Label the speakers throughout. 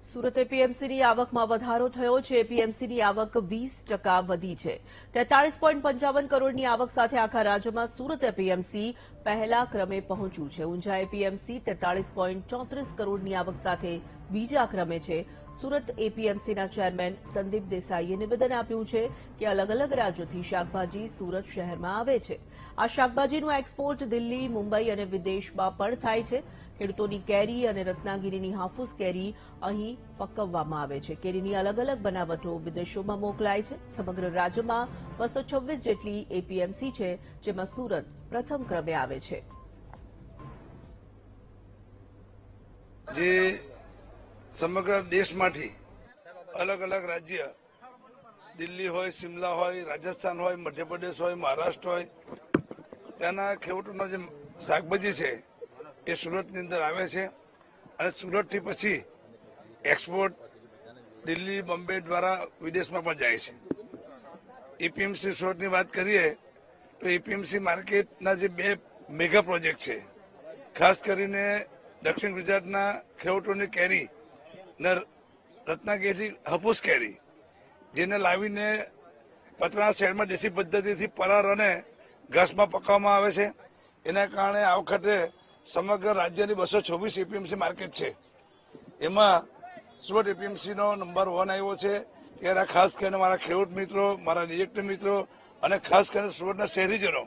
Speaker 1: સુરત એપીએમસીની આવકમાં વધારો થયો છે. એપીએમસીની આવક 20% વધી છે. 43.55 કરોડની આવક સાથે આખા રાજ્યમાં સુરત એપીએમસી પહેલા ક્રમે પહોંચ્યું છે. ઊંઝા એપીએમસી 43.34 કરોડની આવક સાથે બીજા ક્રમે છે. સુરત એપીએમસીના ચેરમેન સંદીપ દેસાઈએ નિવેદન આપ્યું છે કે અલગ અલગ રાજ્યોથી શાકભાજી સુરત શહેરમાં આવે છે. આ શાકભાજીનું એક્સપોર્ટ દિલ્હી, મુંબઈ અને વિદેશમાં પણ થાય છે. ખેડૂતોની કેરી અને રત્નાગીરીની હાફૂસ કેરી અહીં પકવવામાં આવે છે. કેરીની અલગ અલગ બનાવટો વિદેશોમાં મોકલાય છે. સમગ્ર રાજ્યમાં 226 જેટલી એપીએમસી છે, જેમાં સુરત પ્રથમ ક્રમે આવે છે.
Speaker 2: જે સમગ્ર દેશમાંથી અલગ અલગ રાજ્ય, દિલ્હી હોય, શિમલા હોય, રાજસ્થાન હોય, મધ્યપ્રદેશ હોય, મહારાષ્ટ્ર હોય, ત્યાંના ખેડૂતોનો જે શાકભાજી છે એ સુરતની અંદર આવે છે અને સુરતથી પછી એક્સપોર્ટ દિલ્હી, બોમ્બે દ્વારા વિદેશમાં પણ જાય છે. એપીએમસી સુરતની વાત કરીએ તો એપીએમસી માર્કેટના જે બે મેગા પ્રોજેક્ટ છે, ખાસ કરીને દક્ષિણ ગુજરાતના ખેડૂતોની કેરી ને રત્નાગીરી હાફૂસ કેરી, જેને લાવીને પતરા શહેરમાં દેશી પદ્ધતિથી પરાર અને ઘાસમાં પકાવવામાં આવે છે. એના કારણે આ વખતે સમગ્ર રાજ્યની 226 એપીએમસી માર્કેટ છે, એમાં સુરત એપીએમસીનો નંબર 1 આવ્યો છે. ત્યારે ખાસ કરીને મારા ખેડૂત મિત્રો, મારા નિયુક્ત મિત્રો અને ખાસ કરીને સુરતના શહેરીજનો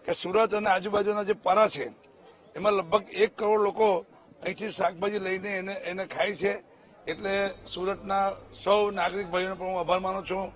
Speaker 2: કે સુરત અને આજુબાજુના જે પારા છે એમાં લગભગ 1 કરોડ લોકો અહીંથી શાકભાજી લઈને એને ખાય છે. એટલે સુરતના સૌ નાગરિક ભાઈઓનો પણ હું આભાર માનું છું.